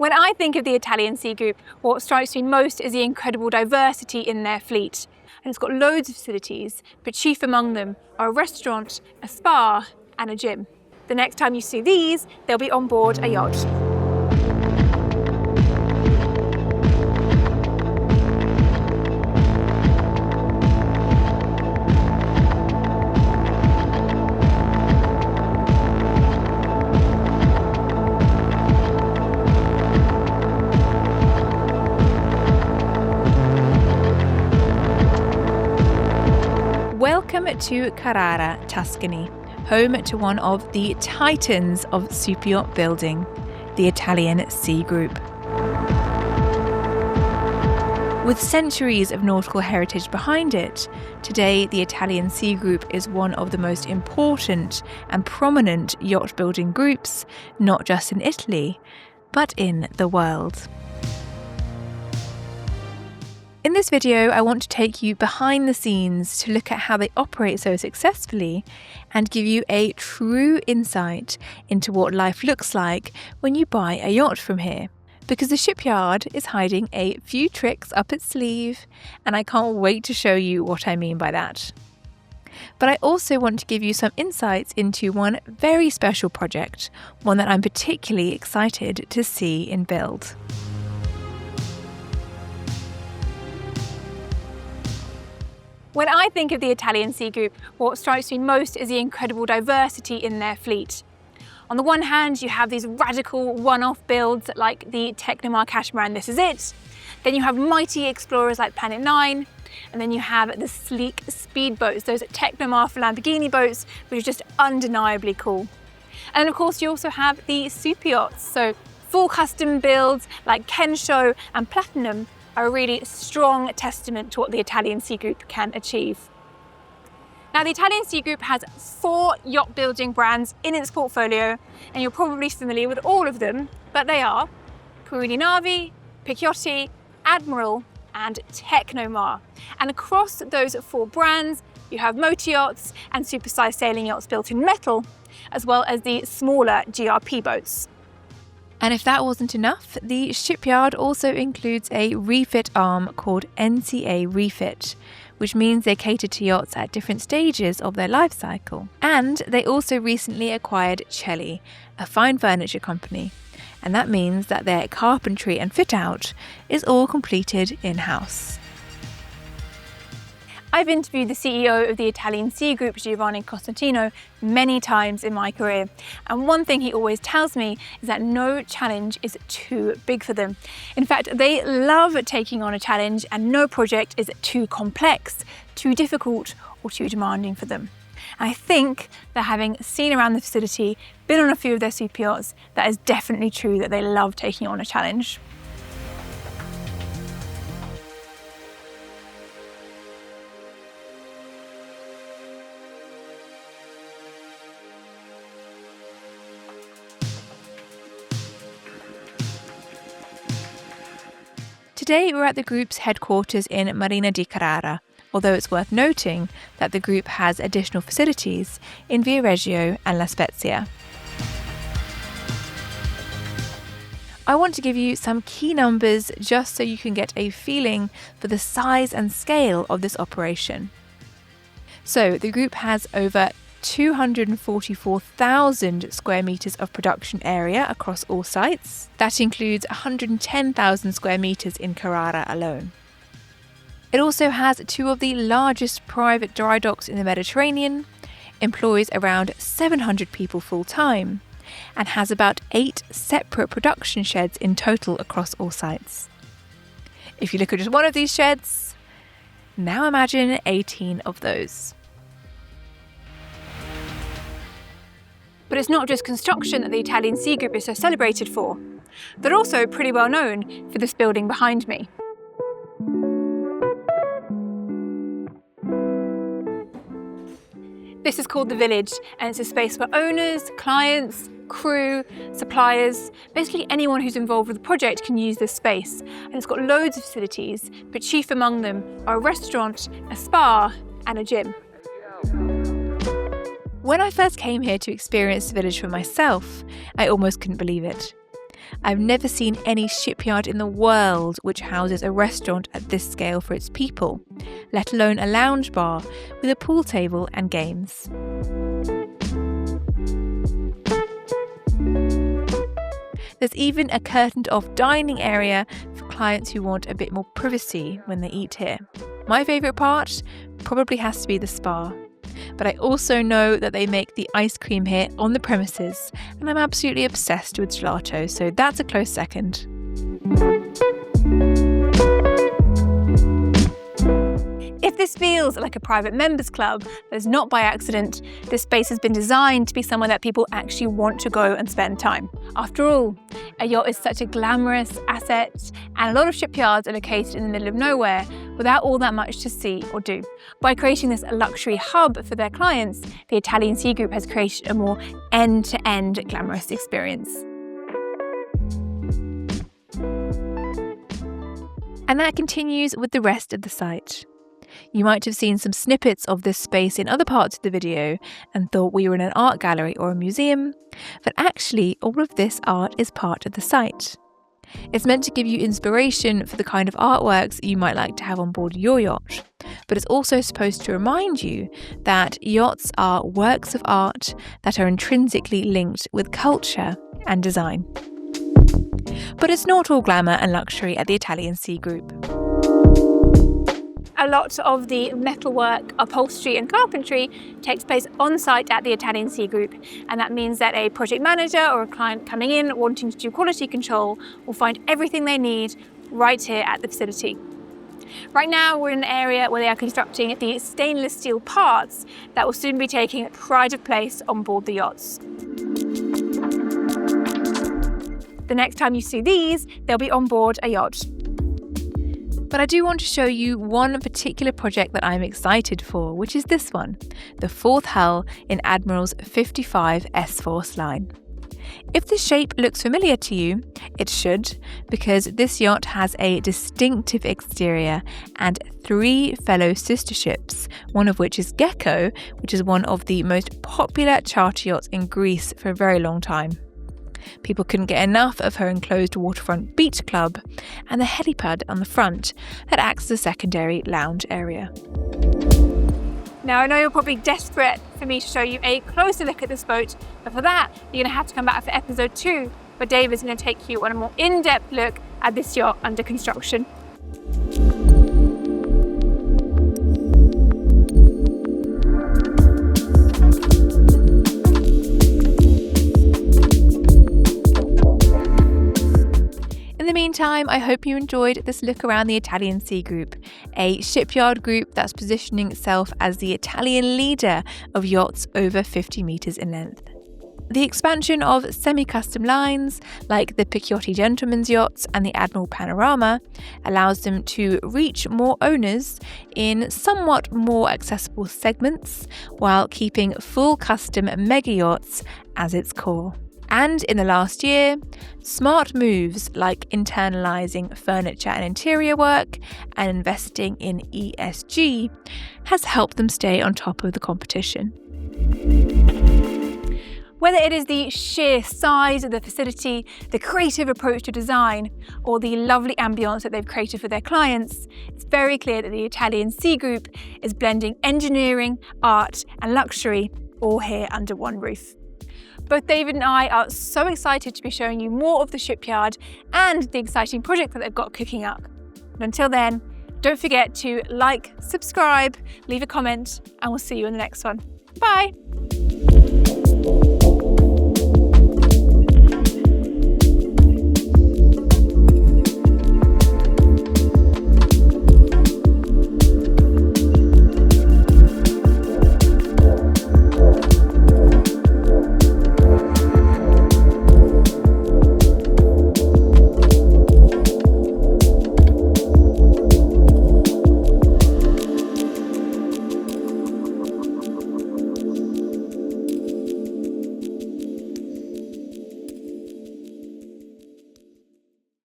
When I think of the Italian Sea Group, what strikes me most is the incredible diversity in their fleet. And it's got loads of facilities, but chief among them are a restaurant, a spa, and a gym. The next time you see these, they'll be on board a yacht. Welcome to Carrara, Tuscany, home to one of the titans of superyacht building, the Italian Sea Group. With centuries of nautical heritage behind it, today the Italian Sea Group is one of the most important and prominent yacht building groups, not just in Italy, but in the world. In this video, I want to take you behind the scenes to look at how they operate so successfully and give you a true insight into what life looks like when you buy a yacht from here. Because the Shipyard is hiding a few tricks up its sleeve, and I can't wait to show you what I mean by that. But I also want to give you some insights into one very special project, one that I'm particularly excited to see in build. When I think of the Italian Sea Group, what strikes me most is the incredible diversity in their fleet. On the one hand, you have these radical one-off builds like the Tecnomar catamaran, This Is It. Then you have mighty explorers like Planet 9. And then you have the sleek speedboats, those Tecnomar for Lamborghini boats, which are just undeniably cool. And of course, you also have the super yachts. So full custom builds like Kensho and Platinum are a really strong testament to what the Italian Sea Group can achieve. Now, the Italian Sea Group has 4 yacht building brands in its portfolio, and you're probably familiar with all of them, but they are Perini Navi, Picchiotti, Admiral, and Tecnomar. And across those 4 brands, you have motor yachts and supersized sailing yachts built in metal, as well as the smaller GRP boats. And if that wasn't enough, the Shipyard also includes a refit arm called NCA Refit, which means they cater to yachts at different stages of their life cycle. And they also recently acquired Celli, a fine furniture company. And that means that their carpentry and fit out is all completed in-house. I've interviewed the CEO of the Italian Sea Group, Giovanni Costantino, many times in my career. And one thing he always tells me is that no challenge is too big for them. In fact, they love taking on a challenge, and no project is too complex, too difficult, or too demanding for them. And I think that having seen around the facility, been on a few of their super yachts, that is definitely true that they love taking on a challenge. Today we're at the group's headquarters in Marina di Carrara, although it's worth noting that the group has additional facilities in Viareggio and La Spezia. I want to give you some key numbers just so you can get a feeling for the size and scale of this operation. So the group has over 244,000 square metres of production area across all sites. That includes 110,000 square metres in Carrara alone. It also has 2 of the largest private dry docks in the Mediterranean, employs around 700 people full-time, and has about 8 separate production sheds in total across all sites. If you look at just one of these sheds, now imagine 18 of those. But it's not just construction that the Italian Sea Group is so celebrated for. They're also pretty well known for this building behind me. This is called The Village, and it's a space where owners, clients, crew, suppliers, basically anyone who's involved with the project can use this space. And it's got loads of facilities, but chief among them are a restaurant, a spa, and a gym. When I first came here to experience the village for myself, I almost couldn't believe it. I've never seen any shipyard in the world which houses a restaurant at this scale for its people, let alone a lounge bar with a pool table and games. There's even a curtained-off dining area for clients who want a bit more privacy when they eat here. My favourite part probably has to be the spa. But I also know that they make the ice cream here on the premises, and I'm absolutely obsessed with gelato, so that's a close second. If this feels like a private members club that is not by accident, this space has been designed to be somewhere that people actually want to go and spend time. After all, a yacht is such a glamorous asset, and a lot of shipyards are located in the middle of nowhere without all that much to see or do. By creating this luxury hub for their clients, the Italian Sea Group has created a more end-to-end glamorous experience. And that continues with the rest of the site. You might have seen some snippets of this space in other parts of the video and thought we were in an art gallery or a museum, but actually all of this art is part of the site. It's meant to give you inspiration for the kind of artworks you might like to have on board your yacht, but it's also supposed to remind you that yachts are works of art that are intrinsically linked with culture and design. But it's not all glamour and luxury at the Italian Sea Group. A lot of the metalwork, upholstery and carpentry takes place on site at the Italian Sea Group, and that means that a project manager or a client coming in wanting to do quality control will find everything they need right here at the facility. Right now we're in an area where they are constructing the stainless steel parts that will soon be taking pride of place on board the yachts. The next time you see these, they'll be on board a yacht. But I do want to show you one particular project that I'm excited for, which is this one, the fourth hull in Admiral's 55 S-Force line. If the shape looks familiar to you, it should, because this yacht has a distinctive exterior and 3 fellow sister ships, one of which is Gecko, which is one of the most popular charter yachts in Greece for a very long time. People couldn't get enough of her enclosed waterfront beach club and the helipad on the front that acts as a secondary lounge area. Now I know you're probably desperate for me to show you a closer look at this boat, but for that you're going to have to come back for episode 2, where Dave is going to take you on a more in-depth look at this yacht under construction. In the meantime, I hope you enjoyed this look around the Italian Sea Group, a shipyard group that's positioning itself as the Italian leader of yachts over 50 metres in length. The expansion of semi-custom lines, like the Picchiotti Gentleman's Yachts and the Admiral Panorama, allows them to reach more owners in somewhat more accessible segments, while keeping full custom mega yachts as its core. And in the last year, smart moves like internalising furniture and interior work and investing in ESG has helped them stay on top of the competition. Whether it is the sheer size of the facility, the creative approach to design, or the lovely ambience that they've created for their clients, it's very clear that the Italian Sea Group is blending engineering, art and luxury all here under one roof. Both David and I are so excited to be showing you more of the shipyard and the exciting project that they've got cooking up. But until then, don't forget to like, subscribe, leave a comment, and we'll see you in the next one. Bye!